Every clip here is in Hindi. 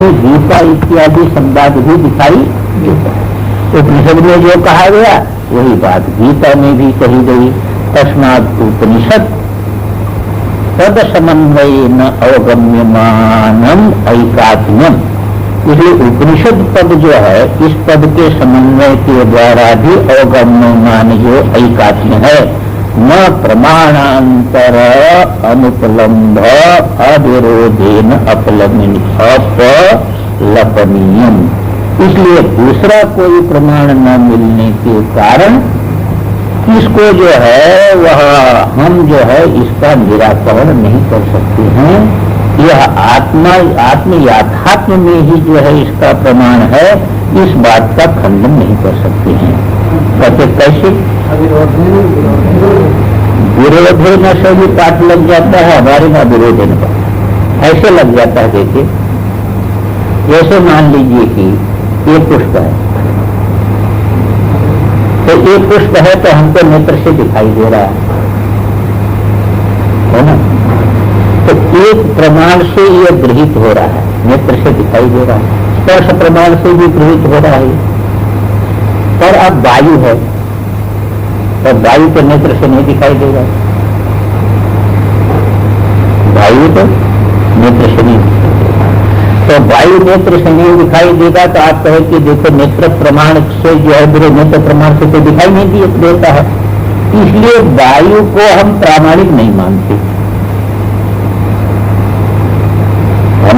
गीता इत्यादि संवाद भी दिखाई देता है। उपनिषद में जो कहा गया वही बात गीता में भी कही गई। तस्मात् उपनिषद पद समन्वय न अवगम्यमानम ऐकात्म्यम। इसलिए उपनिषद पद जो है इस पद के समन्वय के द्वारा भी अवगम्यमान जो ऐकात्म्य है न प्रमाणांतर अनुपलम्भ अविरोधेन अपलपनीयम। इसलिए दूसरा कोई प्रमाण न मिलने के कारण इसको जो है वह हम जो है इसका निराकरण नहीं कर सकते हैं। यह आत्म याथात्म में ही जो है इसका प्रमाण है, इस बात का खंडन नहीं कर सकते हैं। कहते कैसे? विरोधे न सभी पाठ लग जाता है, हमारे ना विरोधे न पाठ ऐसे लग जाता है। देखिए जैसे मान लीजिए कि ये पुष्प है, तो एक पुष्प है तो हमको नेत्र से दिखाई दे रहा है ना। तो एक प्रमाण से ये गृहित हो रहा है, नेत्र से दिखाई दे रहा है, स्पर्श प्रमाण से भी गृहित हो रहा है। पर अब वायु है तो वायु तो नेत्र से नहीं दिखाई देगा, वायु तो नेत्र से नहीं दिखाई देगा। तो वायु नेत्र से नहीं दिखाई देगा तो आप कहे कि देखो नेत्र प्रमाण से जो है मेरे नेत्र प्रमाण से तो दिखाई नहीं देता है, इसलिए वायु को हम प्रामाणिक नहीं मानते। हम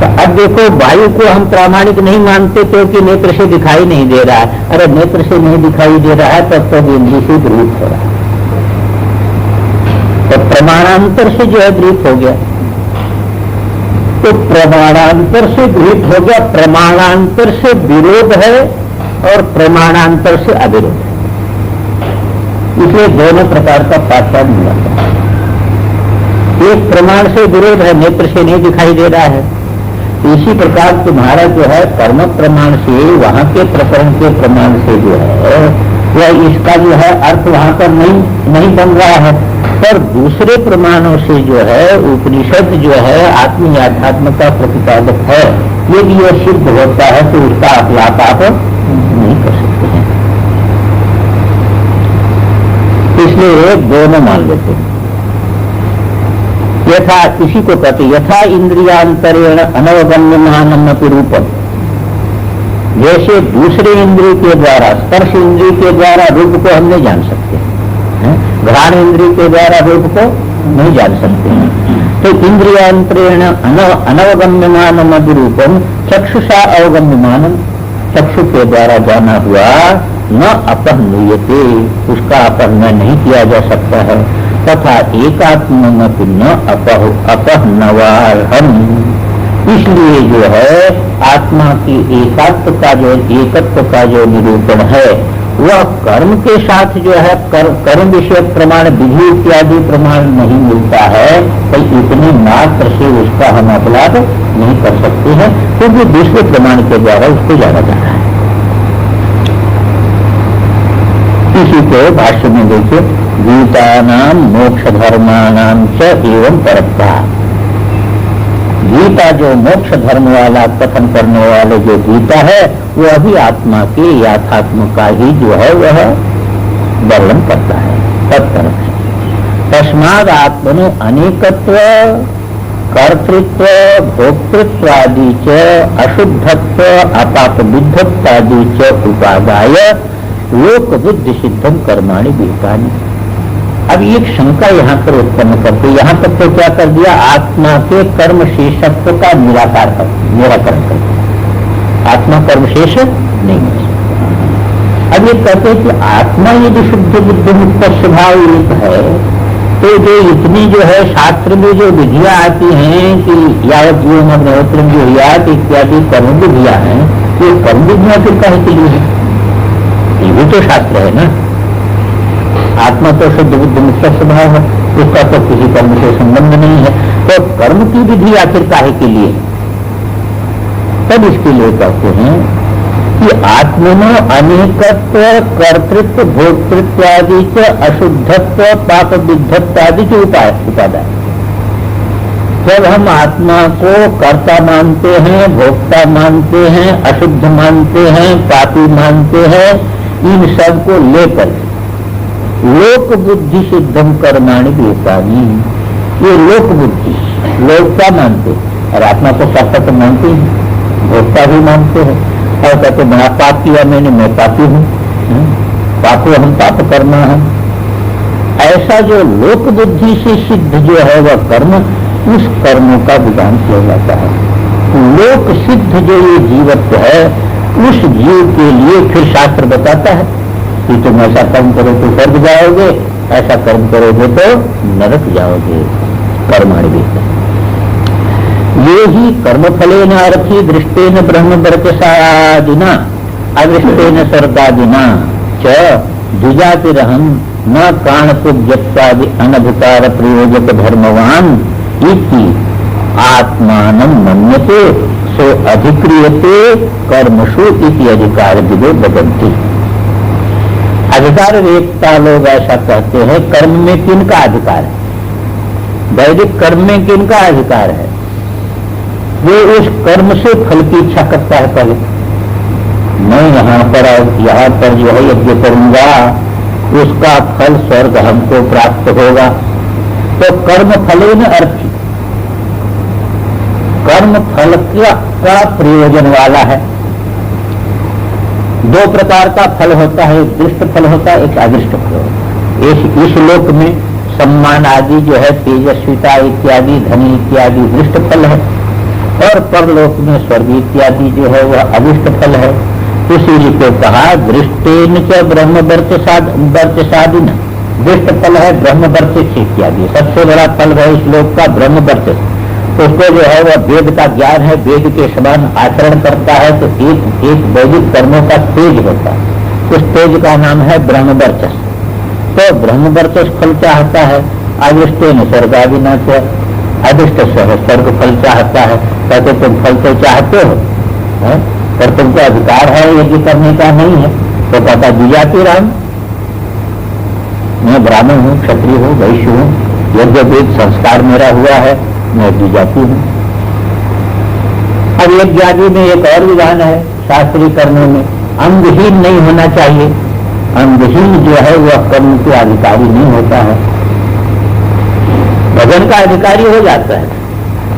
तो अब देखो वायु को हम प्रामाणिक नहीं मानते क्योंकि नेत्र से दिखाई नहीं दे रहा है। अरे नेत्र से नहीं दिखाई दे रहा है तब तो इंद्रिय से गृहित हो रहा है, तो प्रमाणांतर से जो है गृहित हो गया। तो प्रमाणांतर से गृहित हो गया, प्रमाणांतर से विरोध है और प्रमाणांतर से अविरोध है। इसलिए दोनों प्रकार का पाठ्यक्रम मिला। एक प्रमाण से विरोध है, नेत्र से नहीं दिखाई दे रहा है। इसी प्रकार तुम्हारा जो है कर्म प्रमाण से, वहां के प्रकरण के प्रमाण से जो है वह इसका जो है अर्थ वहां पर नहीं बन रहा है। पर दूसरे प्रमाणों से जो है उपनिषद जो है आत्म याथात्म का प्रतिपादक है, यदि यह सिद्ध होता है तो उसका अपलाप आप नहीं कर सकते हैं। इसलिए दोनों मान लेते हैं। यथा इसी को कहते यथा इंद्रियांतरेण अनवगम्यमानमपि रूपम। जैसे दूसरे इंद्रिय के द्वारा, स्पर्श इंद्रिय के द्वारा रूप को हम नहीं जान सकते, घ्राण इंद्रिय के द्वारा रूप को नहीं जान सकते हैं। तो इंद्रियांतरेण अनवगम्यमानमपि रूपम चक्षुषा अवगम्यमानम। चक्षु के द्वारा जाना हुआ न अपहन्यते, उसका अपहनन नहीं किया जा सकता है। तथा एकात्ममपि न अपहनवार्हम्। इसलिए जो है आत्मा की एकत्व का जो निरूपण है वह कर्म के साथ जो है कर्म विषय प्रमाण विधि इत्यादि प्रमाण नहीं मिलता है, तो इतने मात्र से उसका हम अपलाप नहीं कर सकते हैं, क्योंकि दूसरे प्रमाण के द्वारा उसको जाना जाता है। इसी को भाष्य में देखिए, गीतानाम मोक्ष धर्मानाम च एवं परत्ता। गीता जो मोक्ष धर्म वाला कथन करने वाले जो गीता है वह भी आत्मा के याथात्म का ही जो है वह वर्णन करता है, तत्परक है। तस्माद आत्मनो अनेकत्व कर्तृत्व भोक्तृत्व आदि च अशुद्धत्व अपापविद्धत्व आदि च उपादाय लोक बुद्धि सिद्धम कर्माणि विहितानि। अब एक शंका यहाँ पर उत्पन्न करते, यहाँ तक तो क्या कर दिया, आत्मा के कर्म शेषत्व का निराकरण कर दिया। आत्मा कर्म शेष नहीं है। अब ये कहते हैं कि आत्मा यदि शुद्ध बुद्धि मुक्त स्वभाव एक है, तो जो इतनी जो है शास्त्र में जो विधियां आती हैं कि यावत जीवन अग्निहोत्रम जो याद इत्यादि कर्म विधियां हैं, ये कर्म विधियां फिर कहे के लिए है? ये भी तो शास्त्र है ना। आत्मा तो शुद्ध बुद्धि मुक्त स्वभाव है, उसका तो किसी कर्म से संबंध नहीं है, तो कर्म की विधि आखिर काहे के लिए? तब इसके लिए कहते हैं कि आत्मनो अनेकत्व कर्तृत्व भोक्तृत्व आदि के अशुद्धत्व पाप विद्धत्व आदि के उपादाय। जब हम आत्मा को कर्ता मानते हैं, भोक्ता मानते हैं, अशुद्ध मानते हैं, पापी मानते हैं, इन सब को लेकर लोक बुद्धि सिद्धम कर्माणि विहितानि, ये लोक बुद्धि, लोग क्या मानते और आत्मा को कर्ता तो मानते हैं, भोक्ता भी मानते हैं और कहते बड़ा पाप किया मैंने, मैं पापी हूँ, पापो हम पाप करना है। ऐसा जो लोक बुद्धि से सिद्ध जो है वह कर्म, उस कर्मों का विधान किया जाता है। लोक सिद्ध जो ये जीवत्व है उस जीव के लिए फिर शास्त्र बताता है कि तुम ऐसा कर्म करो तो स्वर्ग जाओगे, ऐसा कर्म करोगे तो नरक जाओगे। कर्माणि विहितानि ये ही कर्मफलेन अर्थी दृष्टेन ब्रह्मवर्चसादिना अदृष्टेन स्वर्गादिना च द्विजातिरहं न काणपुज्यत्वादि अनधिकार प्रयोजक धर्मवान इति आत्मानं मन्यते सो अधिक्रियते कर्मसु इति अधिकार विदो वदन्ति। अधिकार वेदता लोग ऐसा कहते हैं कर्म में किनका अधिकार है, वैदिक कर्म में किनका अधिकार है, वो उस कर्म से फल की इच्छा करता है। पहले मैं यहाँ पर जो है यज्ञ करूंगा, उसका फल स्वर्ग हमको प्राप्त होगा, तो कर्म फलेन अर्थी, कर्म फल का प्रयोजन वाला है। दो प्रकार का फल होता है, एक दृष्ट फल होता है, एक अदृष्ट फल होता है। इस लोक में सम्मान आदि जो है, तेजस्विता इत्यादि, धनी इत्यादि दृष्ट फल है, और परलोक में स्वर्ग इत्यादि जो है वह अदृष्ट फल है। इसीलिए को कहा दृष्टेन च ब्रह्म वर्चसादिन, दृष्ट फल है ब्रह्म वर्चस इत्यादि। सबसे बड़ा फल है इस लोक का ब्रह्म वर्चस। उसको जो है वह वेद का ज्ञान है, वेद के समान आचरण करता है, तो एक वैदिक कर्मों का तेज होता है, उस तेज का नाम है ब्रह्म वर्चस। तो ब्रह्म वर्चस फल चाहता है, अदृष्टेन स्वर्गादिना च, अदृष्ट स्वर्ग फल चाहता है। कहते तुम फल तो चाहते हो पर तुमको अधिकार है यज्ञ करने का नहीं है, तो कहता द्विजाति राम, मैं ब्राह्मण हूँ, क्षत्रिय हूँ, वैश्य हूँ, यज्ञ वेद संस्कार मेरा हुआ है, मैं द्विजाति हूँ। अब यज्ञ आदि में एक और विधान है शास्त्रीय कर्मों में, अंगहीन नहीं होना चाहिए। अंगहीन जो है वह कर्म के अधिकारी नहीं होता है, भजन का अधिकारी हो जाता है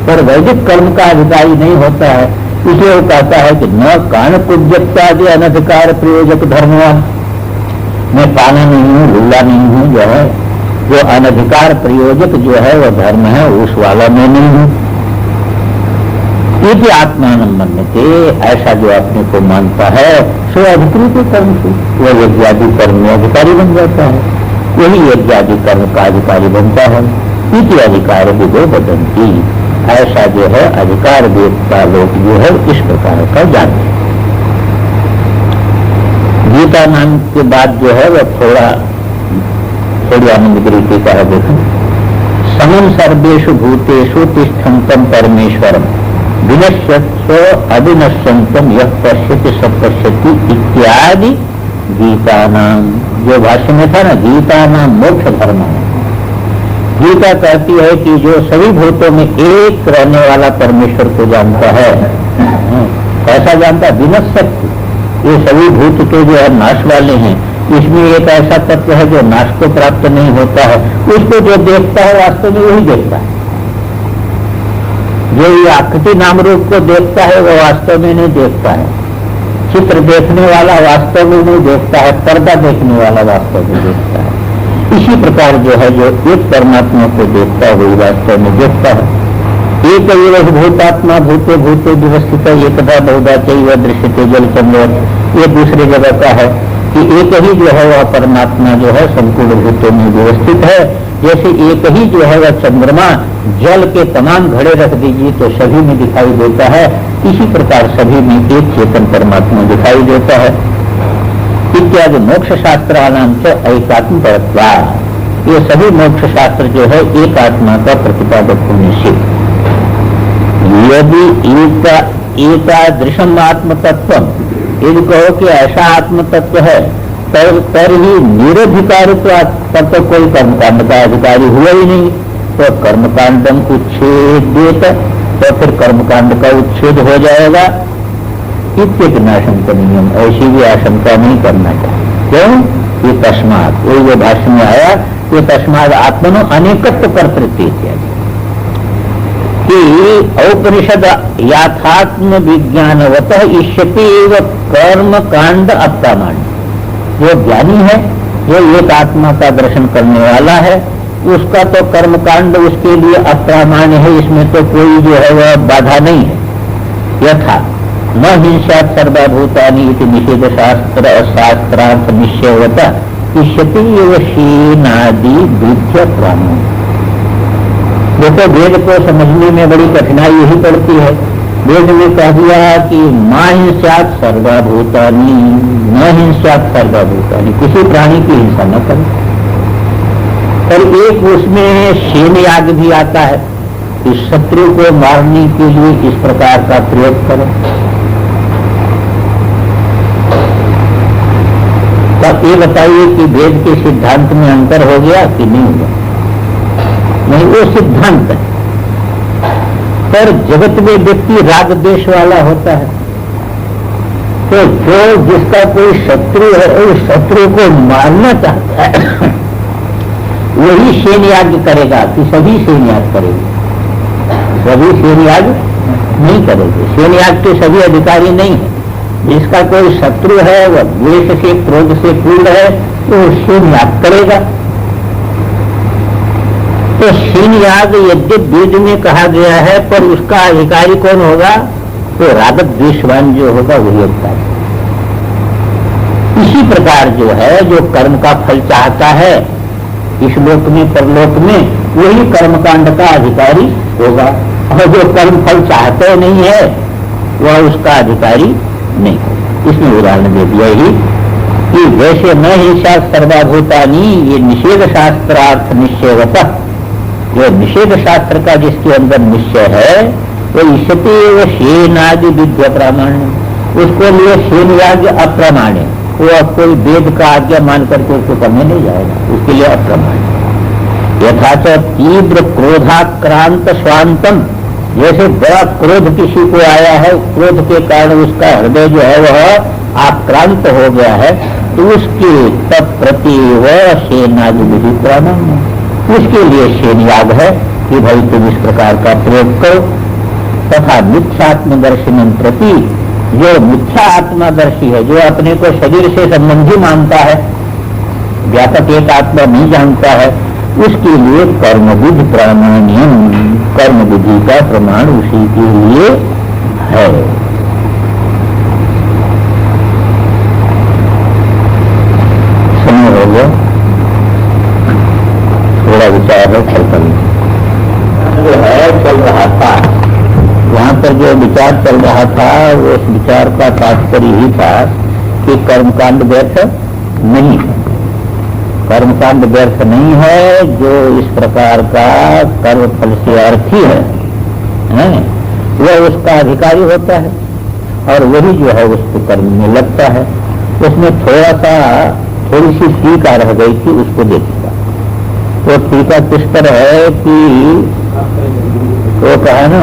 पर वैदिक कर्म का अधिकारी नहीं होता है। इसलिए वो कहता है कि न कान पूज्यत्वादि अनधिकार प्रयोजक धर्मवान, मैं पाना नहीं हूँ, लूला नहीं हूँ, जो है जो अनधिकार प्रयोजक जो है वह धर्म है उस वाला मैं नहीं हूँ। ये आत्मान मन्यते, ऐसा जो अपने को मानता है सो अधिकृत कर्म से वह यज्ञादि कर्म में अधिकारी बन जाता है, वही यज्ञादि कर्म का अधिकारी बनता है। इति अधिकार विदो वदन्ति, ऐसा जो है अधिकार वेदता लोग जो है इस प्रकार का जानते हैं। गीता नाम के बाद जो है वह थोड़ी आनंदगिरी की तरह देखो, समम सर्वेषु भूतेषु तिष्ठन्तं परमेश्वरम विनश्यत्सो अविनश्यन्तं यः पश्यति स पश्यति इत्यादि गीता नाम, जो भाष्य में था ना, गीता नाम मोक्ष धर्म है। गीता कहती है कि जो सभी भूतों में एक रहने वाला परमेश्वर को जानता है, ऐसा जानता है विनश्यति, ये सभी भूत तो जो है नाश वाले हैं, इसमें एक ऐसा तत्व है जो नाश को प्राप्त नहीं होता है, उसको जो देखता है वास्तव में वही देखता है। जो ये आकृति नाम रूप को देखता है वो वास्तव में नहीं देखता है, चित्र देखने वाला वास्तव में नहीं देखता है, पर्दा देखने वाला वास्तव में देखता है। इसी प्रकार जो है जो एक परमात्मा को देखता है वही वास्तव में देखता है। एक एव भूतात्मा भूते भूते व्यवस्थित एकदा बहुधा चैव दृश्यते जल चंद्र, ये दूसरे जगह का है कि एक ही जो है वह परमात्मा जो है संपूर्ण भूतों में व्यवस्थित है। जैसे एक ही जो है वह चंद्रमा जल के तमाम घड़े रख दीजिए तो सभी में दिखाई देता है, इसी प्रकार सभी में एक चेतन परमात्मा दिखाई देता है। इत्यादि मोक्ष शास्त्राणाम च एकात्म परत्वा, ये सभी मोक्ष शास्त्र जो है एक आत्मा का प्रतिपादक होने से, यदि एकादृशम आत्म तत्व, यदि कहो कि ऐसा आत्म तत्व है तर ही निरधिकारी, तब तो कोई कर्मकांड का अधिकारी हुआ ही नहीं, तो कर्मकांडम उच्छेदित, तो फिर कर्मकांड का उच्छेद हो जाएगा। इतना आशंकनीय, ऐसी भी आशंका नहीं करना चाहिए। क्यों? ये तस्मात, वही जो भाष्य में आया, ये तस्मात आत्मनो अनेकत्व कर्तृत्व इत्यादि कि औपनिषद याथात्म विज्ञानवतः इष्यते एव कर्म कांड अप्रामाण्य। जो ज्ञानी है, जो एक आत्मा का दर्शन करने वाला है, उसका तो कर्म कांड उसके लिए अप्रामाण्य है, इसमें तो कोई जो है वह बाधा नहीं है। यथा न हिंसा सर्वभूतानि इति निषेध शास्त्रार्थ निश्चयवतः इष्यते एव शीनादि विद्य प्रामाण्य। देखो, वेद को समझने में बड़ी कठिनाई यही पड़ती है। वेद में कह दिया कि मां हिंसात सर्वभूतानि, न हिंसात सर्वभूतानि, किसी प्राणी की हिंसा न करें। और एक उसमें शेन याग भी आता है कि शत्रु को मारने के लिए इस प्रकार का प्रयोग करें। तब ये बताइए कि वेद के सिद्धांत में अंतर हो गया कि नहीं हुआ? नहीं, वो सिद्धांत है। पर जगत में व्यक्ति राग द्वेष वाला होता है, तो जो जिसका कोई शत्रु है, उस शत्रु को मारना चाहता है, वही शेन याग करेगा कि सभी शेन याग करेंगे? सभी शेन याग नहीं करेंगे। शेन याग के सभी अधिकारी नहीं है। जिसका कोई शत्रु है, वह द्वेष से क्रोध से पूर्ण है, तो शेन याग करेगा। तो शेन याग यद्यप वेद में कहा गया है, पर उसका अधिकारी कौन होगा? तो राग द्वेषवान जो होगा वही अधिकारी। इसी प्रकार जो है, जो कर्म का फल चाहता है इस लोक में परलोक में, वही कर्मकांड का अधिकारी होगा। और जो कर्म फल चाहते नहीं है, वह उसका अधिकारी नहीं होगा। इसमें उदाहरण दे दिया ही कि वैसे न हिंसा सर्वभूतानि, ये निषेध शास्त्रार्थ निश्चयवतः, जो निषेध शास्त्र का जिसके अंदर निश्चय है, वो इष्यते एव शेनादि विद्या प्रामाण्य, उसको लिए शेन याग अप्रामाण्य, वो अब कोई वेद का आज्ञा मान करके उसको करने नहीं जाएगा, उसके लिए अप्रामाण्य। यथाच तीव्र क्रोधाक्रांत स्वांतम, जैसे बड़ा क्रोध किसी को आया है, क्रोध के कारण उसका हृदय जो है वह आक्रांत हो गया है, तो उसके तत्प्रति वह शेनादि विधि प्रामाण्य, उसके लिए शेन याग है कि भाई तुम इस प्रकार का प्रयोग करो। तथा मिथ्यात्मदर्शिनम प्रति, जो मिथ्या आत्मादर्शी है, जो अपने को शरीर से संबंधी मानता है, व्यापक एक आत्मा नहीं जानता है, उसके लिए कर्मविधि प्रामाण्यम, कर्म विधि का प्रमाण उसी के लिए है। समय हो गया, थोड़ा विचार है, जो है चल रहा था, वहां पर जो विचार चल रहा था, उस विचार का तात्पर्य ही था कि कर्मकांड व्यर्थ नहीं है। कर्मकांड व्यर्थ नहीं है, जो इस प्रकार का कर्म फल से अर्थी है, वह उसका अधिकारी होता है और वही जो है उसको कर्म में लगता है। उसमें थोड़ी सी टीका रह गई थी, उसको देखिएगा। तो टीका किस तरह है कि वो कहा ना,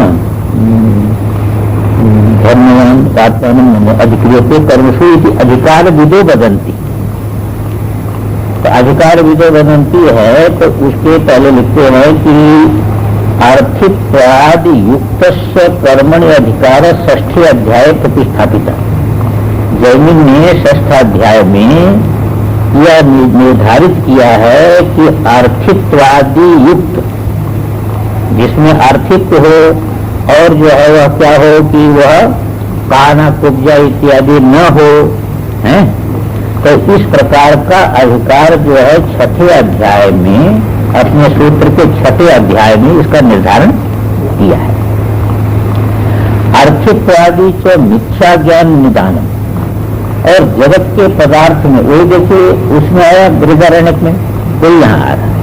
धर्मवान आत्मान अधिक्रियते कर्मसु अधिकार विदो बदंती, तो अधिकार विदो बदंती है, तो उसके पहले लिखते हैं कि आर्थित्वादि युक्त कर्मणि अधिकार षष्ठी अध्याय प्रतिष्ठापित। जैमिन ने षष्ठाध्याय में यह निर्धारित किया है कि आर्थित्वादि युक्त, जिसमें आर्थित्व हो और जो है वह क्या हो कि वह काना कुब्जा इत्यादि न हो, हैं? तो इस प्रकार का अधिकार जो है छठे अध्याय में, अपने सूत्र के छठे अध्याय में इसका निर्धारण किया है। अर्थित्वादि च मिथ्या ज्ञान निदानम, और जगत के पदार्थ में, वो देखिए उसमें आया बृहदारण्यक में, कोई यहाँ आ रहा है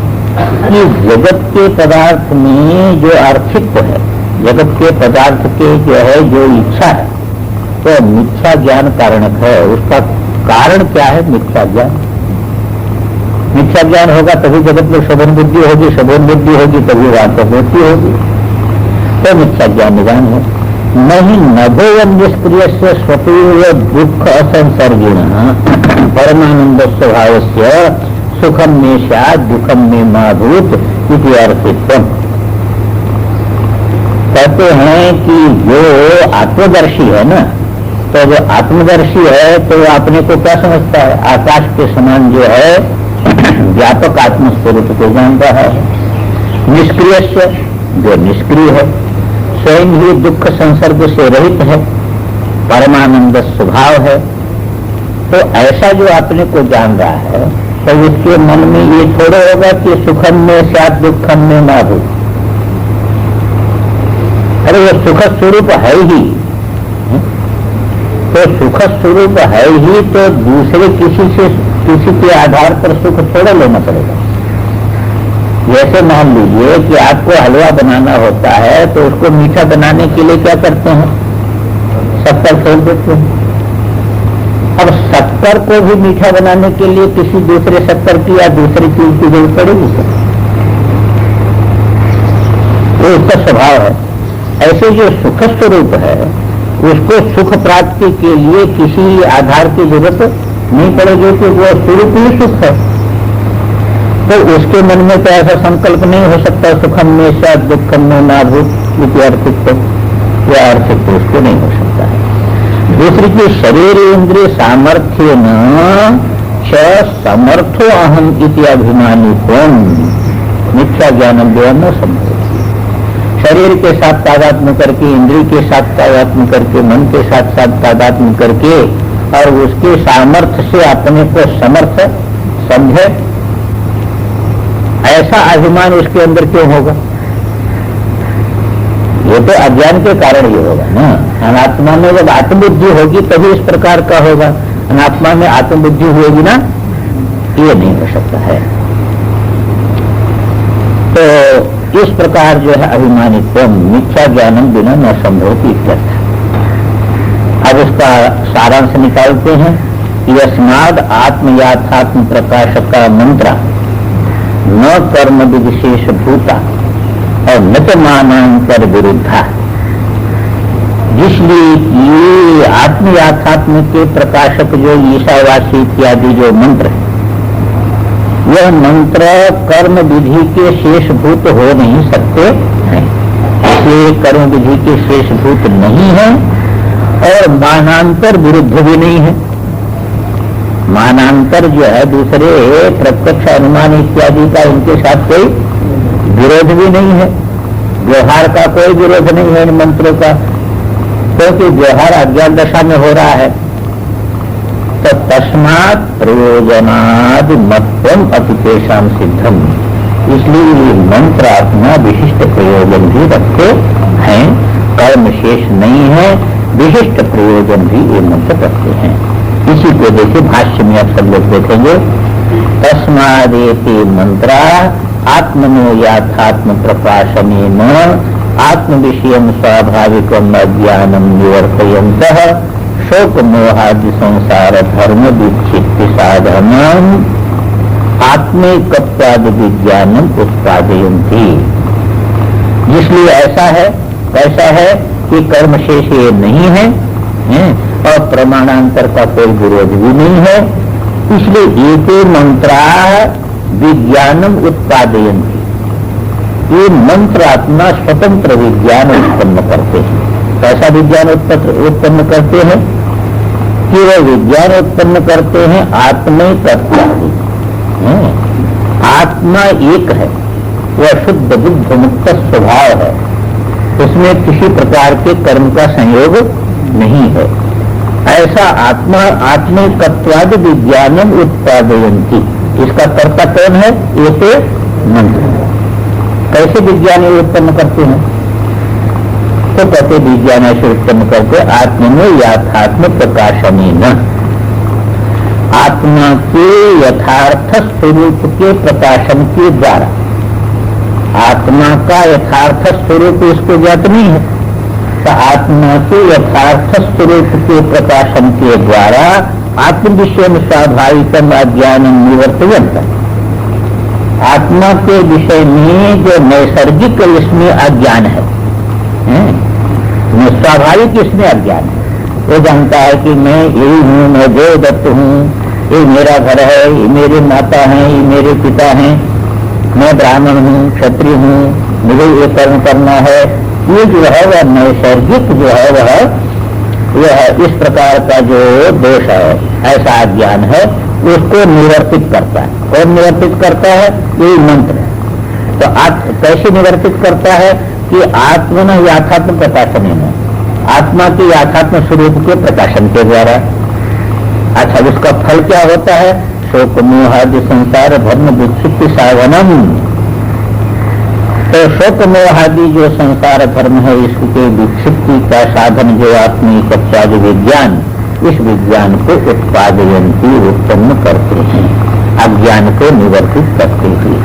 कि जगत के पदार्थ में जो अर्थित्व है, जगत के पदार्थ के जो है जो इच्छा है, तो मिथ्या ज्ञान कारणक है। उसका कारण क्या है? मिथ्या ज्ञान। मिथ्या ज्ञान होगा तभी जगत में शोभन बुद्धि होगी, शोभन बुद्धि होगी तभी वहां पर मृत्यु होगी। तो मिथ्या ज्ञान निदान है। नहीं नभोवन निष्क्रिय से स्वपूर्व दुख असंसर्गिण परमानंद स्वभाव से सुखम में शायद दुखम में माभूत इतिहार्थित्व। कहते हैं कि जो आत्मदर्शी है ना, तो जो आत्मदर्शी है तो वो अपने को क्या समझता है, आकाश के समान जो है व्यापक आत्मस्वरूप को जानता है। निष्क्रिय जो निष्क्रिय है, स्वयं ही दुख संसर्ग से रहित है, परमानंद स्वभाव है। तो ऐसा जो अपने को जान रहा है तो उसके मन में ये थोड़ा होगा कि सुखम में साथ दुखम में ना हो। अरे वो सुख स्वरूप है ही, तो सुख स्वरूप है ही तो दूसरे किसी के आधार पर सुख थोड़ा लेना पड़ेगा। जैसे मान लीजिए कि आपको हलवा बनाना होता है तो उसको मीठा बनाने के लिए क्या करते हैं, शक्कर फेंक देते हैं। अब शक्कर को भी मीठा बनाने के लिए किसी दूसरे शक्कर की या दूसरी चीज की जरूरत पड़ेगी सर, वो उसका स्वभाव है। ऐसे जो सुख स्वरूप है उसको सुख प्राप्ति के लिए किसी आधार की जरूरत नहीं पड़ेगी कि वो स्वरूप ही सुख है। तो उसके मन में तो ऐसा संकल्प नहीं हो सकता सुखम में शायद दुखम में ना भूत इतिहार्थित्व, या अर्थित्व उसको नहीं हो सकता है। दूसरी की शरीर इंद्रिय सामर्थ्य न समर्थो अहम इति अभिमानी कौन मिथ्या ज्ञानम न संभव। शरीर के साथ तादात्म्य करके, इंद्रिय के साथ तादात्म्य करके, मन के साथ तादात्म्य करके और उसके सामर्थ्य से अपने को समर्थ समझे, ऐसा अभिमान उसके अंदर क्यों होगा? ये तो अज्ञान के कारण ही होगा ना। अनात्मा में जब आत्मबुद्धि होगी तभी इस प्रकार का होगा, अनात्मा में आत्मबुद्धि होगी ना, ये नहीं हो सकता है। तो इस प्रकार जो है अभिमानित्व मिथ्या ज्ञानम बिना न संभव इत्यर्थ। अब उसका सारांश निकालते हैं। यस्माद आत्मयाथात्म प्रकाश का मंत्र न कर्म विशेष भूता और न तो मानांतर विरुद्धा। जिसलिए ये आत्मयाथात्म के प्रकाशक जो ईशावासी इत्यादि जो मंत्र, यह मंत्र कर्म विधि के शेषभूत हो नहीं सकते हैं। इसलिए कर्म विधि के शेषभूत नहीं है और मानांतर विरुद्ध भी नहीं है। मानांतर जो है दूसरे प्रत्यक्ष अनुमान इत्यादि का इनके साथ कोई विरोध भी नहीं है। व्यवहार का कोई विरोध नहीं है इन मंत्रों का, क्योंकि व्यवहार अज्ञान दशा में हो रहा है। तो तस्मात् प्रयोजनाद मत्वम अतिकेशाम सिद्धम। इसलिए ये मंत्र अपना विशिष्ट प्रयोजन भी रखते हैं, कर्म शेष नहीं है, विशिष्ट प्रयोजन भी ये मंत्र रखते हैं। इसी को देखिए भाष्य में आप सब लोग देखेंगे। तस्मादेति मंत्रा आत्मनो याथात्म प्रकाशनेन आत्म विषयम स्वाभाविकम अज्ञानम निवर्तयन्तः शोक मोहादि संसार धर्म विच्छित्ति साधनम आत्मैकत्वादि विज्ञानम उत्पादयन्ति। जिसलिए ऐसा है, कैसा है कि कर्म शेष ये नहीं है और प्रमाणांतर का कोई विरोध भी नहीं है। इसलिए एते मंत्रा विज्ञानम उत्पादयन्ति। ये मंत्र अपना स्वतंत्र विज्ञान उत्पन्न करते हैं। कैसा विज्ञान उत्पन्न करते हैं कि वह विज्ञान उत्पन्न करते हैं आत्मैकत्वादि। आत्मा एक है, वह शुद्ध बुद्ध मुक्त स्वभाव है, उसमें किसी प्रकार के कर्म का संयोग नहीं है। ऐसा आत्मा आत्मैकत्वादि विज्ञानम उत्पादयन्ति। इसका कर्ता कौन है? ये तो मंत्र। कैसे विज्ञान उत्पन्न करते हैं? तो कहते विज्ञान ऐसे उत्पन्न करते आत्म में यथात्म प्रकाशनेन, आत्मा के यथार्थ स्वरूप के प्रकाशन के द्वारा। आत्मा का यथार्थ स्वरूप इसको ज्ञात नहीं है, तो आत्मा के यथार्थ स्वरूप के प्रकाशन के द्वारा आत्म विषय में स्वाभाविकम अज्ञान निवर्तयन्त। आत्मा के विषय में जो नैसर्गिक इसमें अज्ञान है, स्वाभाविक इसमें अज्ञान है। वो जानता है कि मैं यही हूँ, मैं देवदत्त हूँ, ये मेरा घर है, ये मेरे माता हैं, ये मेरे पिता हैं, मैं ब्राह्मण हूँ, क्षत्रिय हूँ, मुझे ये कर्म करना है। ये जो है वह नैसर्गिक जो है वह इस प्रकार का जो दोष है, ऐसा अज्ञान है, उसको निवर्तित करता है। कौन निवर्तित करता है? यही मंत्र है। तो कैसे निवर्तित करता है कि आत्मन याथात्म प्रकाशन में, आत्मा के याथात्म स्वरूप के प्रकाशन के द्वारा। अच्छा, उसका फल क्या होता है? शोक मोहादि संसार धर्म विक्षिप्ति साधनम। तो शोक मोहादि जो संसार धर्म है, इसके विक्षिप्ति का साधन जो आत्मिक विज्ञान, इस विज्ञान को उत्पादयंती उत्पन्न करते हैं, अज्ञान को निवर्तित करते हैं।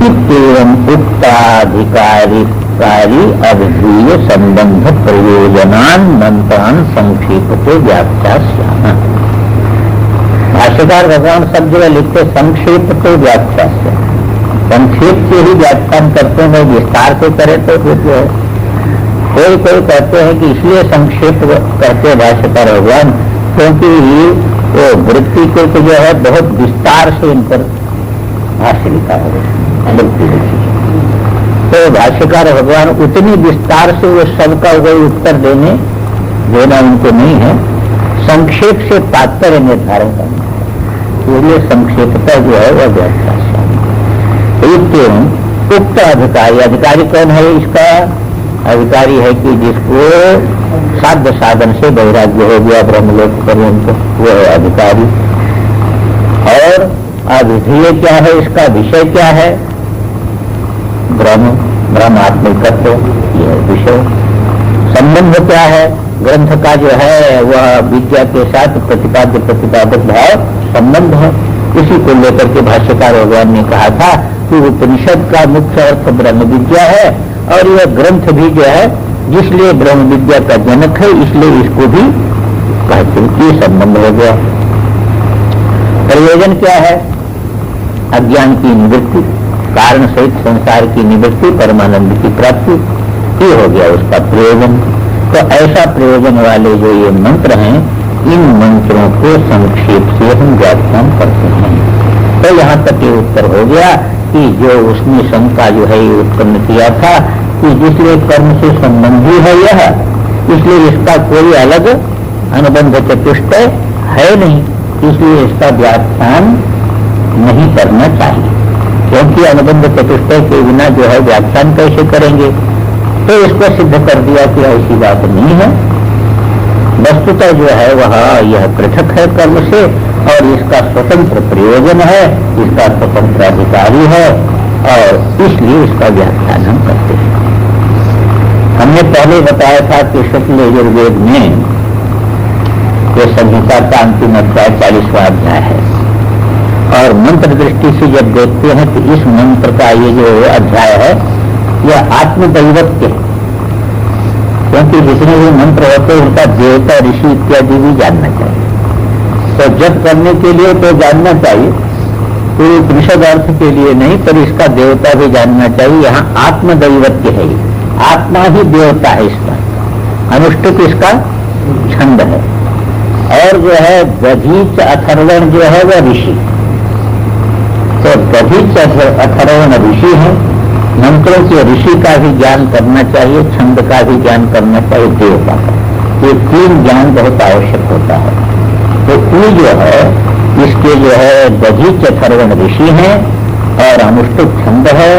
इत्येवं उक्ताधिकारी अभिधीय संबंध प्रयोजनान मंत्रान संक्षेप के व्याख्या। भाष्यकार भगवान सब जगह लिखते संक्षेप के व्याख्या से, संक्षेप से ही व्याख्यान करते हैं। विस्तार से करे तो फिर जो है, कोई कहते हैं कि इसलिए संक्षेप करते भाष्यकार भगवान क्योंकि वो वृत्ति को तो जो है बहुत विस्तार से इन पर भाष्य लिखा है, वृत्ति लिखी। तो भाष्यकार भगवान उतनी विस्तार से वो सबका वही उत्तर देना उनको नहीं है, संक्षेप से तात्पर्य निर्धारण करना है। इसलिए संक्षेपता जो है वह व्याख्या। उक्त अधिकारी, अधिकारी कौन है? इसका अधिकारी है कि जिसको साध्य साधन से वैराग्य हो गया ब्रह्मलोक पर्यंत, वो है अधिकारी। और अभिधेय क्या है? इसका विषय क्या है? ब्रह्मात्मिकत्व, यह विषय। संबंध क्या है? ग्रंथ का जो है वह विद्या के साथ प्रतिपाद्य प्रतिपादक भाव संबंध है। इसी को लेकर के भाष्यकार भगवान ने कहा था कि उपनिषद का मुख्य अर्थ ब्रह्म विद्या है, और यह ग्रंथ भी जो है जिसलिए ब्रह्म विद्या का जनक है, इसलिए इसको भी कहते हैं कि संबंध हो गया। प्रयोजन क्या है? अज्ञान की निवृत्ति, कारण सहित संसार की निवृत्ति, परमानंद की प्राप्ति, ये हो गया उसका प्रयोजन। तो ऐसा प्रयोजन वाले जो ये मंत्र हैं, इन मंत्रों को संक्षेप से हम व्याख्यान करते हैं। तो यहाँ तक ये उत्तर हो गया कि जो उसने शंका जो है ये उत्पन्न किया था कि जिसलिए कर्म से संबंधी है यह, इसलिए इसका कोई अलग अनुबंध चतुष्टय है नहीं, इसलिए इसका व्याख्यान नहीं करना चाहिए। क्योंकि अनुबंध चतुष्टय के बिना जो है व्याख्यान कैसे करेंगे? तो इसको सिद्ध कर दिया कि ऐसी बात नहीं है। वस्तुतः जो है वह यह पृथक है कर्म से, और इसका स्वतंत्र प्रयोजन है, इसका स्वतंत्र अधिकारी है, और इसलिए इसका व्याख्यान हम करते हैं। हमने पहले बताया था कि शुक्ल यजुर्वेद में ये संहिता का अंतिम अध्याय 40वां अध्याय है, और मंत्र दृष्टि से जब देखते हैं तो इस मंत्र का ये जो अध्याय है यह आत्मदैवत्य है। क्योंकि जितने भी मंत्र होते हैं उनका देवता ऋषि इत्यादि भी जानना चाहिए। तो जप करने के लिए तो जानना चाहिए, कोई उपनिषद अर्थ के लिए नहीं, पर इसका देवता भी जानना चाहिए। यहाँ आत्मदैवत्य है, आत्मा ही देवता है इसका, अनुष्ठित इसका छंद है। और जो है दधीच अथर्वण जो है वह ऋषि, तो दधीच अथर्वण ऋषि है। मंत्रों के ऋषि का भी ज्ञान करना चाहिए, छंद का भी ज्ञान करना चाहिए, देवता का। ये तीन ज्ञान बहुत आवश्यक होता है। तो ये जो है इसके जो है दधीच अथर्वण ऋषि हैं, और अनुष्ठित छंद है,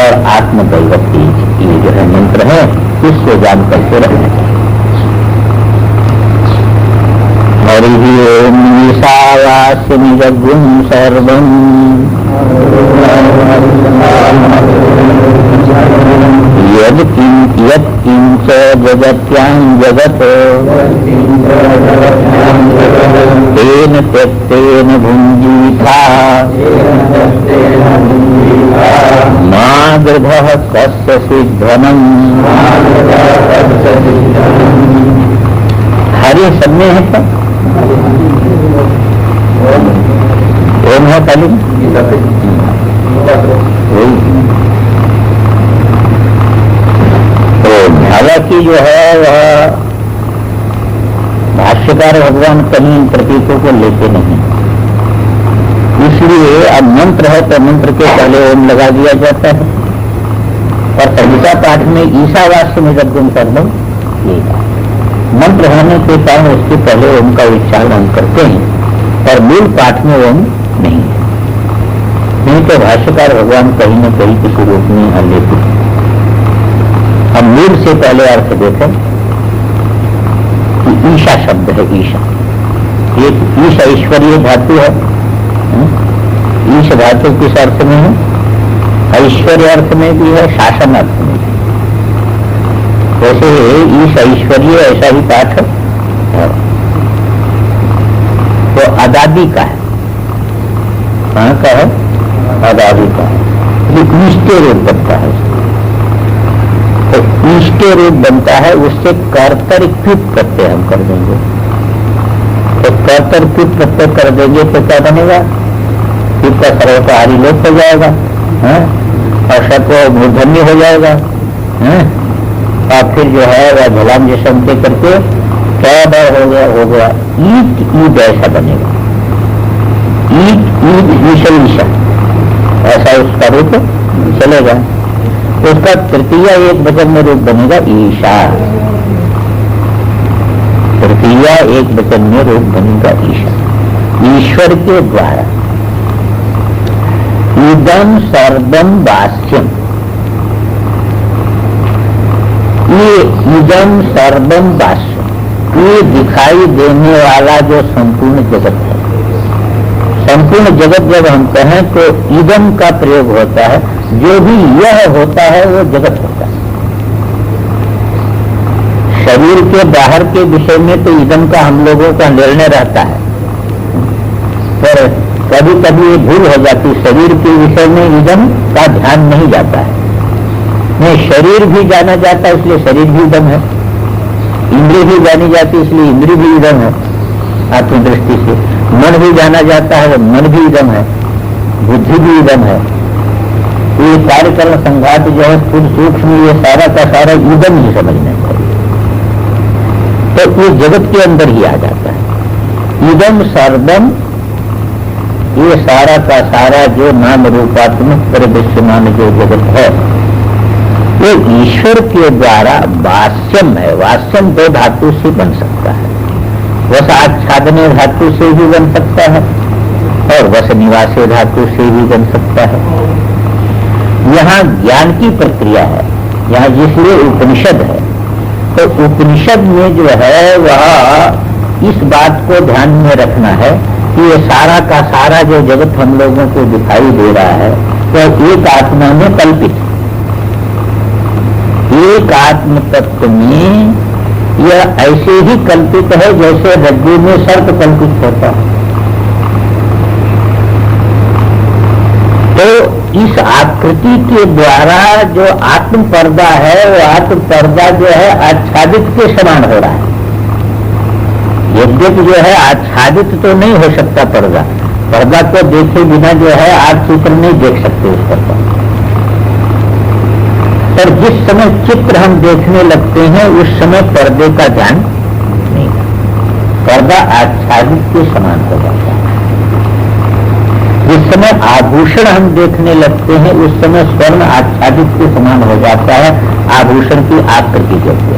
और आत्मदैवती ये जो है मंत्र है, इसको जान करके रहना चाहिए। हरि ओम ईशावास्य निजगुं सर्वं यत्किंच जगत्यां जगत् तेन त्यक्तेन भुञ्जीथा मा गृधः कस्य सिद्धनम्। हरि सब में है क्या? ओम है खाली हालांकि जो है वह भाष्यकार भगवान कहीं इन प्रतीकों को लेते नहीं, इसलिए अब मंत्र है तो मंत्र के पहले ओम लगा दिया जाता है। और संहिता पाठ में ईशावास्य में जब गुण कर दो मंत्र होने के कारण उसके पहले ओम का उच्चारण हम करते हैं और मूल पाठ में ओम नहीं है। नहीं तो भाष्यकार भगवान कहीं न कहीं किसी रूप में लेते। हम मूल से पहले अर्थ देखें कि ईशा शब्द है। ईशा एक ईशा ईश्वरीय धातु है। ईश धातु किस अर्थ में है? ऐश्वर्य अर्थ में भी है, शासन अर्थ में भी। वैसे ईश ऐश्वर्य ऐसा ही पाठ है तो अदादी का है। कहाँ का है? अदादी का है। इष्टे रूप बनता है। तो इष्टे रूप बनता है, उससे कर्तरिकृत प्रत्यय हम कर देंगे। तो कर्तरिकृत प्रत्यय कर देंगे तो क्या बनेगा? इसका सर्वकाहारी लोप हो जाएगा और सबको मूर्धन्य हो जाएगा और फिर जो है वह झलाम जैसा करके क्या हो गया ईट ईद ऐसा बनेगा। ईट ईद ईशा ईशा ऐसा उसका रूप चलेगा। उसका तृतीय एक वचन में रूप बनेगा ईशा। तृतीय एक वचन में रूप बनेगा ईशा। ईश्वर के द्वारा इदम सर्वम वास्यम, ये इदम सर्वम वास्यम, ये दिखाई देने वाला जो संपूर्ण जगत है। संपूर्ण जगत जब हम कहें तो इदम का प्रयोग होता है। जो भी यह होता है वो जगत होता है। शरीर के बाहर के विषय में तो इदम का हम लोगों का निर्णय रहता है, पर कभी कभी ये भूल हो जाती। शरीर के विषय में इदम का ध्यान नहीं जाता है। नहीं, शरीर भी जाना जाता है इसलिए शरीर भी इदम है। इंद्रिय भी जानी जाती है इसलिए इंद्रिय भी इदम है। आत्मदृष्टि से मन भी जाना जाता है, मन भी इदम है, बुद्धि भी इदम है। ये कार्यकरण संघात जो है खुद सूक्ष्म, ये सारा का सारा इदम ही समझना चाहिए। तो ये जगत के अंदर ही आ जाता है। इदम सर्वम, ये सारा का सारा जो नाम रूपात्मक परिदृश्यमान जो जगत है वो ईश्वर के द्वारा वास्यम है। वास्यम दो धातु से बन सकता है। वस आच्छादने धातु से भी बन सकता है और वस निवासे धातु से भी बन सकता है। यहाँ ज्ञान की प्रक्रिया है, यहाँ जिसलिए उपनिषद है। तो उपनिषद में जो है वह इस बात को ध्यान में रखना है कि ये सारा का सारा जो जगत हम लोगों को दिखाई दे रहा है वह एक आत्मा में कल्पित है। एक आत्म तत्व में यह ऐसे ही कल्पित है जैसे रज्जु में सर्प कल्पित होता है। तो इस आकृति के द्वारा जो आत्म पर्दा है वो आत्म पर्दा जो है आच्छादित के समान हो रहा है। यद्यपि जो है आच्छादित तो नहीं हो सकता पर्दा। पर्दा को देखे बिना जो है आप चित्र नहीं देख सकते उस पर्दा। पर जिस समय चित्र हम देखने लगते हैं उस समय पर्दे का ज्ञान नहीं, पर्दा आच्छादित के समान हो जाता है। जिस समय आभूषण हम देखने लगते हैं उस समय स्वर्ण आच्छादित के समान हो जाता है आभूषण की आकृति जैसे।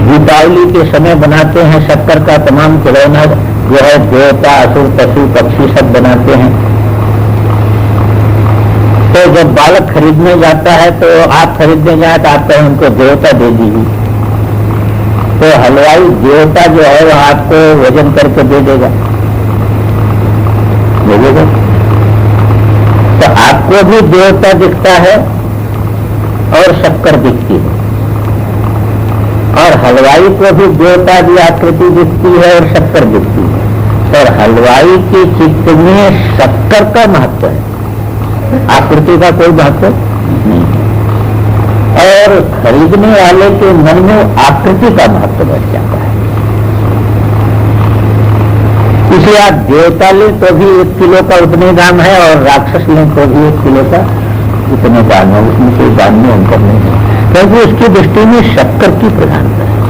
दीपावली के समय बनाते हैं शक्कर का तमाम खिलौना जो है देवता असुर पशु पक्षी सब बनाते हैं। तो जब बालक खरीदने जाता है तो आप खरीदने जाए तो आप कहें उनको देवता दे दीजिए, तो हलवाई देवता जो है वह आपको वजन करके दे देगा। तो आपको भी देवता दिखता है और शक्कर दिखती है, और हलवाई को भी देवता की आकृति दिखती है और शक्कर दिखती है। और हलवाई के चित्त में शक्कर का महत्व है, आकृति का कोई महत्व नहीं। और खरीदने वाले के मन में आकृति का महत्व बढ़ जाता है। इसलिए आप देवता लें तो भी 1 किलो का उतने दाम है और राक्षस लें तो भी 1 किलो का उतने दाम है, उसमें कोई दाम में अंतर नहीं है, क्योंकि उसकी दृष्टि में शक्कर की प्रधानता है।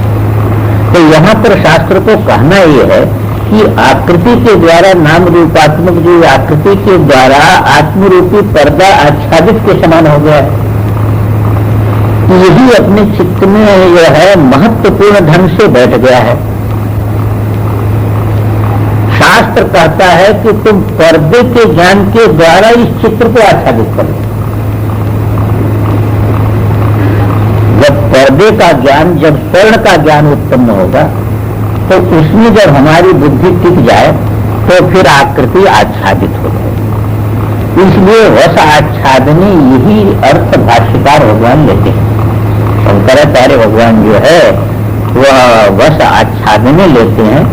तो यहाँ पर शास्त्र को कहना यह है कि आकृति के द्वारा नाम रूपात्मक जो आकृति के द्वारा आत्मरूपी पर्दा आच्छादित के समान हो गया है, यही अपने चित्त में जो है महत्वपूर्ण ढंग से बैठ गया है। शास्त्र कहता है कि तुम पर्दे के ज्ञान के द्वारा इस चित्र को आच्छादित करो। जब पर्दे का ज्ञान, जब स्वर्ण का ज्ञान उत्पन्न होगा तो उसमें जब हमारी बुद्धि टिक जाए तो फिर आकृति आच्छादित हो जाए। इसलिए वश आच्छादने यही अर्थ भाष्यकार भगवान लेते हैं। शंकराचार्य भगवान जो है वह वश आच्छादने लेते हैं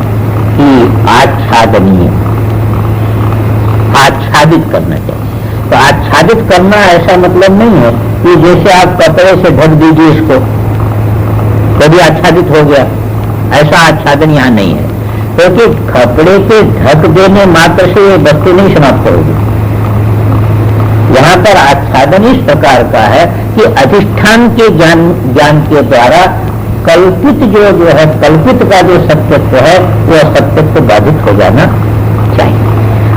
कि आच्छादनीय, आच्छादित करना चाहिए। तो आच्छादित करना ऐसा मतलब नहीं है कि जैसे आप कपड़े से ढक दीजिए इसको तो भी आच्छादित हो गया, ऐसा आच्छादन यहाँ नहीं है, क्योंकि कपड़े के ढक देने मात्र से ये वस्तु नहीं समाप्त होगी। यहाँ पर आच्छादन इस प्रकार का है कि अधिष्ठान के ज्ञान के द्वारा कल्पित जो है, कल्पित का जो सत्यत्व है वह सत्यत्व बाधित हो जाना चाहिए।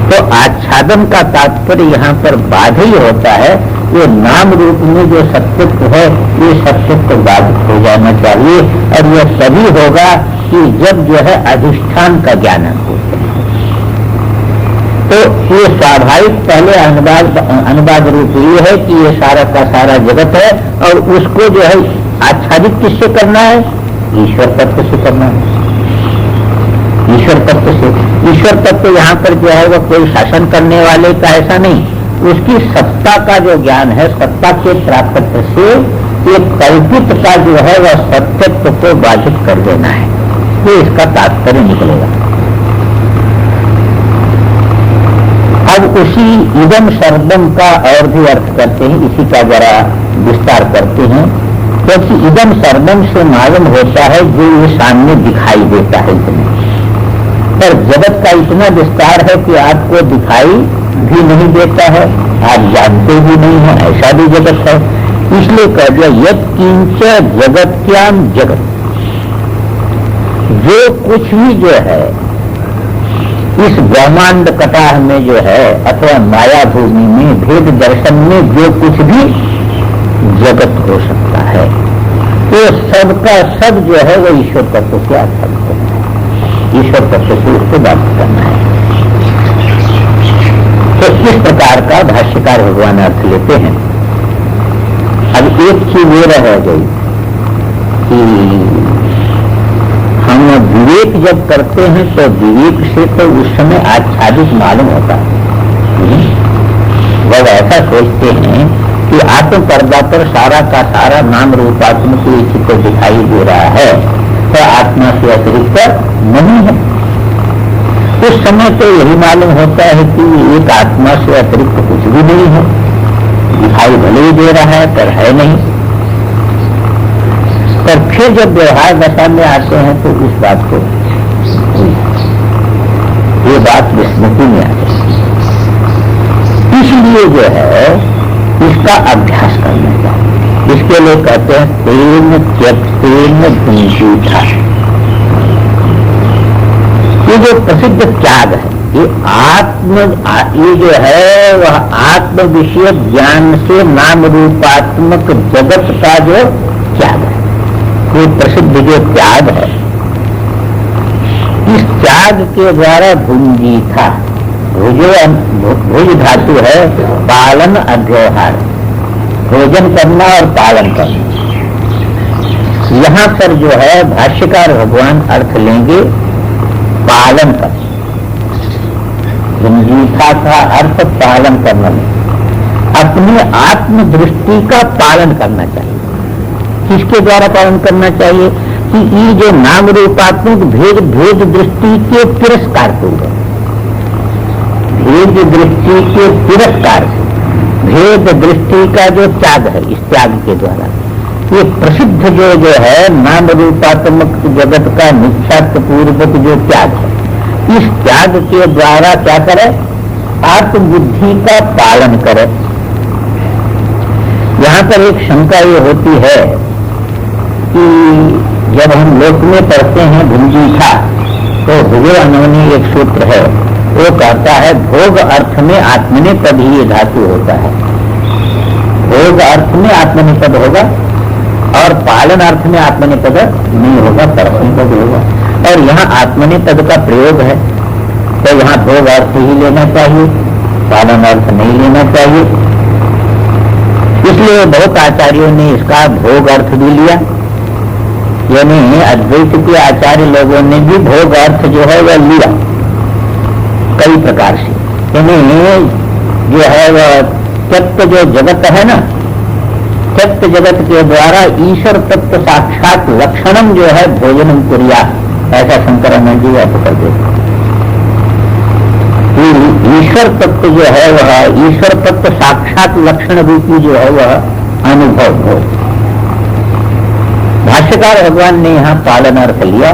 तो आच्छादन का तात्पर्य यहाँ पर बाधा ही होता है, ये नाम रूप में जो सत्यत्व है ये सत्यत्व बाधित हो जाना चाहिए, और यह तभी होगा कि जब जो है अधिष्ठान का ज्ञान हो। तो ये स्वाभाविक पहले अनुवाद रूप ये है कि ये सारा का सारा जगत है, और उसको जो है आच्छादित किससे करना है? ईश्वर तत्व से करना है। ईश्वर तत्व से, ईश्वर तत्व यहाँ पर जो है वह कोई शासन करने वाले का ऐसा नहीं, उसकी सत्ता का जो ज्ञान है, सत्ता के प्राप्त से एक कल्पित का जो है वह सत्यत्व को बाधित कर देना है, ये इसका तात्पर्य निकलेगा। अब उसी इदम शब्दम का और भी अर्थ करते हैं, इसी का जरा विस्तार करते हैं, क्योंकि इदम शब्दम से मालूम होता है जो ये सामने दिखाई देता है इतने, पर जगत का इतना विस्तार है कि आपको दिखाई भी नहीं देता है, आप जानते भी नहीं है, ऐसा भी जगत है। इसलिए कह दिया यत् किंच जगत्याम जगत, जो कुछ भी जो है इस ब्रह्मांड कटाह में जो है अथवा माया भूमि में भेद दर्शन में जो कुछ भी जगत हो सकता है, तो सबका सब जो है वो ईश्वर तत्व से आच्छादित करना है, ईश्वर तत्व से उसको बात करना है। तो इस प्रकार का भाष्यकार भगवान अर्थ लेते हैं। अब एक चीज ये रह गई कि हम विवेक जब करते हैं तो विवेक से तो उस समय आच्छादित मालूम होता है। जब ऐसा सोचते हैं कि आत्म पर्दा पर सारा का सारा नाम रूपात्मक चित्र दिखाई दे रहा है, तो आत्मा से अतिरिक्त नहीं है, उस समय तो यही मालूम होता है कि एक आत्मा से अतिरिक्त कुछ भी नहीं है, दिखाई भले ही दे रहा है पर है नहीं। पर फिर जब व्यवहार दशा में आते हैं तो इस बात को, ये बात विस्मृति में आ जाती है। इसलिए जो है इसका अभ्यास करना चाहिए। इसके लिए कहते हैं तेन त्यक्तेन भुंजीथा। ये जो प्रसिद्ध त्याग है, ये जो है वह आत्म विषय ज्ञान से नाम रूपात्मक जगत का जो त्याग है, ये प्रसिद्ध जो त्याग है, इस त्याग के द्वारा भुंजी था। भुज धातु है पालन अव्यवहार, भोजन करना और पालन करना। यहाँ पर जो है भाष्यकार भगवान अर्थ लेंगे पालन कर। भुंजीथा का अर्थ पालन करना नहीं, अपनी आत्म दृष्टि का पालन करना चाहिए। किसके द्वारा पालन करना चाहिए? कि ये जो नाम रूपात्मक भेद दृष्टि के तिरस्कार पूर्वक, भेद दृष्टि के तिरस्कार से भेद दृष्टि का जो त्याग है, इस त्याग के द्वारा ये प्रसिद्ध जो है नाम रूपात्मक जगत का मिथ्यात्व पूर्वक जो त्याग है, इस त्याग के द्वारा क्या करे, आत्मबुद्धि का पालन करे। यहां पर एक शंका ये होती है कि जब हम लोक में पढ़ते हैं भुंजीठा, तो भगवानों ने एक सूत्र है, वो कहता है भोग अर्थ में आत्मनेपद ही ये धातु होता है। भोग अर्थ में आत्मनेपद होगा और पालन अर्थ में आत्मनेपद नहीं होगा, परस्मैपद होगा। और यहाँ आत्मनेपद का प्रयोग है, तो यहाँ भोग अर्थ ही लेना चाहिए, पालन अर्थ नहीं लेना चाहिए। इसलिए बहुत आचार्यों ने इसका भोग अर्थ भी लिया, यानी अद्वैत के आचार्य लोगों ने भी भोग अर्थ जो है वह लिया कई प्रकार से। यानी जो है वह तत्व जो जगत है ना, तत्व जगत के द्वारा ईश्वर तत्व साक्षात लक्षणम जो है भोजनम कुरिया, ऐसा शंकराचार्य जी अर्थ कर देते। ईश्वर तत्व जो है वह ईश्वर तत्व साक्षात लक्षण रूपी जो है वह अनुभव हो। भाष्यकार भगवान ने यहाँ पालन अर्थ लिया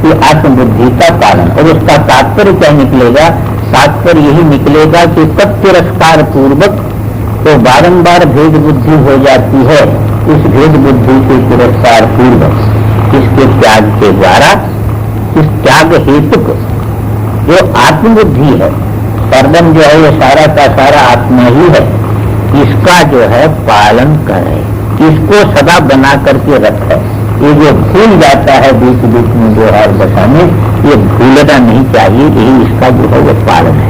कि आत्मबुद्धि का पालन, और उसका तात्पर्य क्या निकलेगा, तात्पर्य यही निकलेगा कि तत्तिरस्कार पूर्वक तो बारंबार भेद बुद्धि हो जाती है। इस भेद बुद्धि के तिरस्कार पूर्वक इसके त्याग के द्वारा, इस त्याग हेतु जो आत्मबुद्धि है, परम जो है ये सारा का सारा आत्मा ही है, इसका जो है पालन करे, इसको सदा बना करके रखे। ये जो भूल जाता है बीच बीच में व्यवहार दशा में, ये भूलना नहीं चाहिए, यही इसका जो है वो पालन है।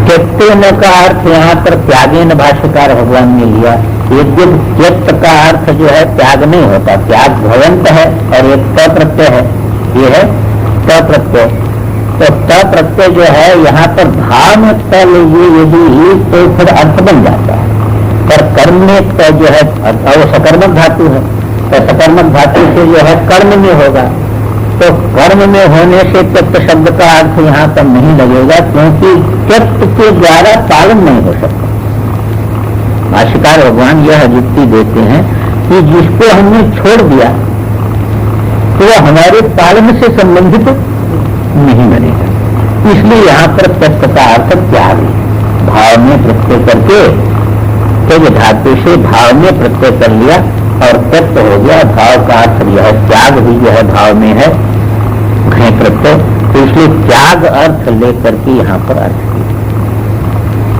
त्यक्तेन का अर्थ यहाँ पर त्यागेन भाष्यकार भगवान ने लिया। यद्यप त्यक्त का अर्थ जो है त्याग नहीं होता, त्याग भवंत है और एक त प्रत्यय है, ये है त प्रत्यय। तो त प्रत्यय जो है यहाँ पर भाव में त लीजिए यदि, तो फिर अर्थ बन जाता है। पर कर्म में त जो है वो सकर्मक धातु है, तो सकर्मक धातु से जो है कर्म में होगा, तो कर्म में होने से त्यक्त शब्द का अर्थ यहाँ पर नहीं लगेगा, क्योंकि त्यक्त के द्वारा पालन नहीं हो सकता। भाष्यकार भगवान यह युक्ति देते हैं कि जिसको हमने छोड़ दिया तो वह हमारे पालन से संबंधित नहीं बनेगा। इसलिए यहाँ पर त्यक्त का अर्थ त्याग है, भाव में प्रत्यय करके, त्यज धातु से भाव में प्रत्यय कर लिया और त्यक्त हो गया। भाव का अर्थ यह त्याग भी जो है भाव में है, घय प्रत्यय, तो इसलिए त्याग अर्थ लेकर के यहाँ पर अर्थ किया।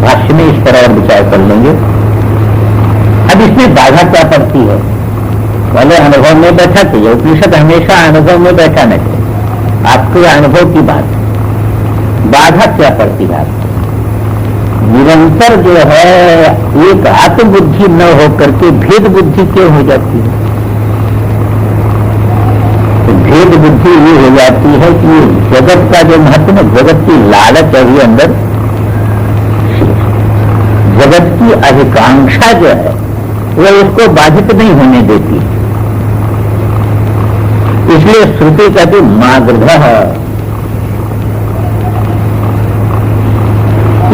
भाष्य में इस पर और विचार कर लेंगे। अब इसमें बाधा क्या पड़ती है, पहले अनुभव में बैठा चाहिए, उपनिषद हमेशा अनुभव में बैठा नहीं चाहिए, आपके अनुभव की बात। बाधा क्या पड़ती है आपको, निरंतर जो है एक आत्मबुद्धि न होकर के भेद बुद्धि क्यों हो जाती है। तो भेद बुद्धि ये हो जाती है कि जगत का जो महत्व है, जगत की लालच अभी अंदर, जगत की अधिकांक्षा जो है वह उसको बाधित नहीं होने देती। इसलिए श्रुति कहती मागृधः,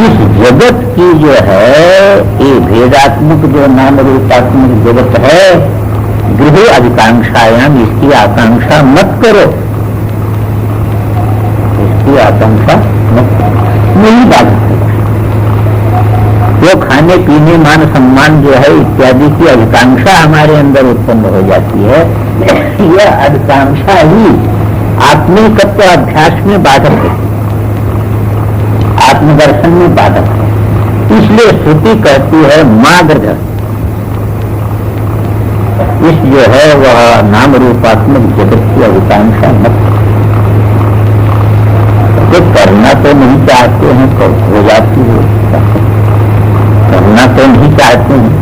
इस जगत की जो है ये भेदात्मक जो नाम रूपात्मक जगत है, गृह अधिकांक्षायाम, इसकी आकांक्षा मत करो, इसकी आकांक्षा मत करो, नहीं बाधित है। जो खाने पीने मान सम्मान जो है इत्यादि की अधिकांक्षा हमारे अंदर उत्पन्न हो जाती है, यह अधिकांक्षा ही आत्मिकत्व अभ्यास में बाधक है, आत्मदर्शन में बाधक है। इसलिए श्रुति कहती है मागृध, इस जो है वह नाम रूपात्मक जगत की अधिकांक्षा मत। तो करना तो नहीं चाहते हैं तो हो जाती है, करना तो नहीं चाहते हैं,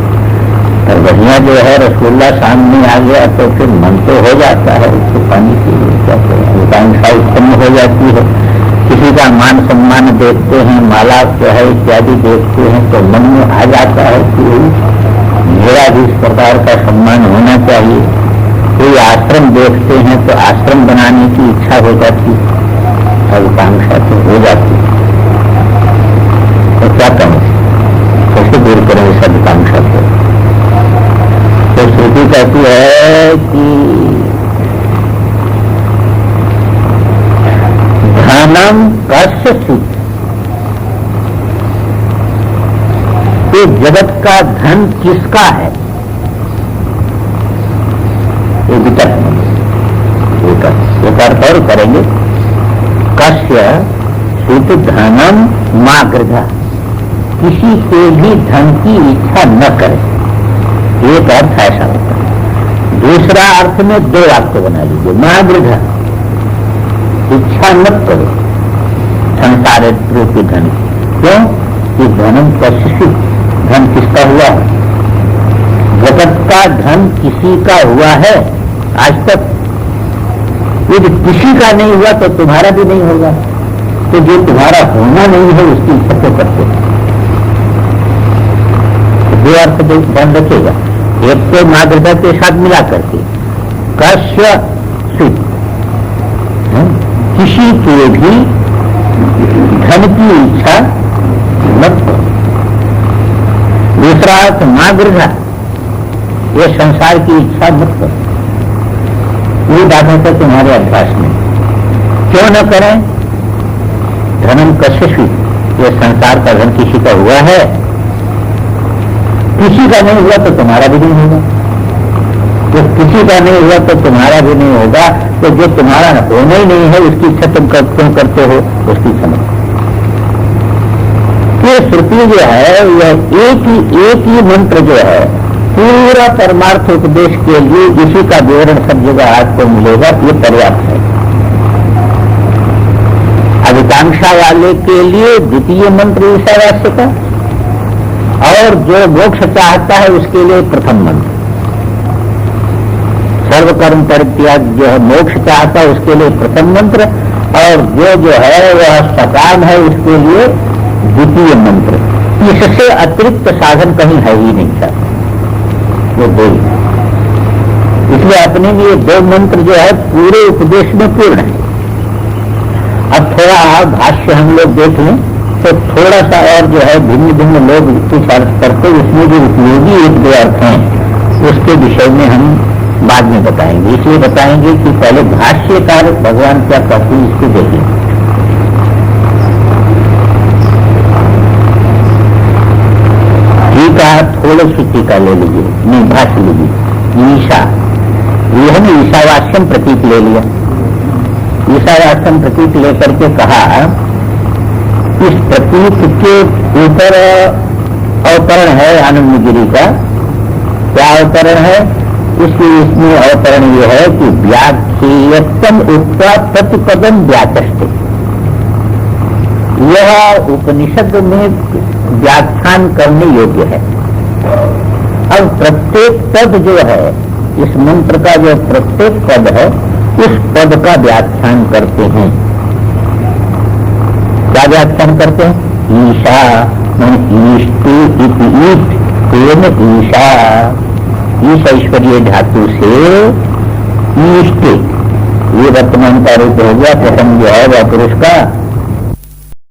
पर बढ़िया जो है रसगुल्ला सामने आ गया तो फिर मन तो हो जाता है उसको पानी के लिए, अधिकांक्षा उत्पन्न हो जाती है। किसी का मान सम्मान देखते हैं, माला जो है इत्यादि देखते हैं तो मन में आ जाता है कि मेरा भी इस प्रकार का सम्मान होना चाहिए। कोई आश्रम देखते हैं तो आश्रम बनाने की इच्छा हो जाती है, अधिकांक्षा तो हो जाती है। तो क्या करें, कैसे दूर करें इस अधिकांक्षा को। तो श्रुति कहती है कि धनम कस्य सुख, ये जगत का धन किसका है? ये विकल्प एक अर्थ और करेंगे, कस्य सुख धनम मागृधा, किसी से भी धन की इच्छा न करे, एक अर्थ ऐसा होता है। दूसरा अर्थ में दो वाक्य बना लीजिए, मागृधा, इच्छा मत करो संसार रूपी धन की। क्यों? कि धनम कस्य, धन किसका हुआ है? जगत का धन किसी का हुआ है आज तक? यदि किसी का नहीं हुआ तो तुम्हारा भी नहीं होगा। तो जो तुम्हारा होना नहीं है उसकी इच्छा क्यों करते हो? दो अर्थ ध्यान रखिएगा, एक तो मागृता के साथ मिला करके कस्य सुख, किसी के भी धन की इच्छा मत करो। दूसरा अर्थ मागृता, ये संसार की इच्छा मत करो। ये बात है तुम्हारे अभ्यास में, क्यों न करें? धनम कस्य सुख, ये संसार का धन किसी का हुआ है, किसी का नहीं हुआ तो तुम्हारा भी नहीं होगा। तो किसी का नहीं हुआ तो तुम्हारा भी नहीं होगा। तो जो तुम्हारा होना ही नहीं है उसकी इच्छा तुम क्यों करते हो? उसकी समझ। ये श्रुति जो है यह एक ही मंत्र जो है पूरा परमार्थ उपदेश के लिए इसी का विवरण सब जगह आपको मिलेगा, ये पर्याप्त है। अधिकांक्षा वाले के लिए द्वितीय मंत्र ईशावास्य का, और जो मोक्ष चाहता है उसके लिए प्रथम मंत्र। सर्वकर्म परित्याग जो है मोक्ष चाहता है उसके लिए प्रथम मंत्र, और जो है वह सकाम है उसके लिए द्वितीय मंत्र। इससे अतिरिक्त साधन कहीं है ही नहीं सर, वो दो। इसलिए अपने लिए दो मंत्र जो है पूरे उपदेश में पूर्ण है। अब थोड़ा भाष्य हम लोग देख लें तो थोड़ा सा और जो है भिन्न भिन्न लोग कुछ अर्थ करते, उसमें जो उपयोगी एक दो अर्थ हैं उसके विषय में हम बाद में बताएंगे। इसलिए बताएंगे कि पहले भाष्यकार भगवान क्या कहते हैं इसको देखिए। टीका थोड़े सी टीका ले लीजिए, नहीं भाष्य लीजिए। ईशा, ये है ना ईशावास्यम प्रतीक ले लिया। ईशावास्यम प्रतीक लेकर के कहा इस प्रतीक के ऊपर अवतरण है आनंदगिरी का। क्या अवतरण है? इसमें अवतरण यह है कि व्याख्येयत्तम उत्तर प्रतिपदम व्याचष्टे, यह उपनिषद में व्याख्यान करने योग्य है। अब प्रत्येक पद जो है इस मंत्र का, जो प्रत्येक पद है उस पद का व्याख्यान करते हैं। क्या व्याख्यान करते हैं? ईशा मन ईष्टि इति ईट, तेन ईशा, ईश ऐश्वर्य धातु से ईष्टि, ये वर्तमान का रूप हो गया। प्रथम जो है वह पुरुष का,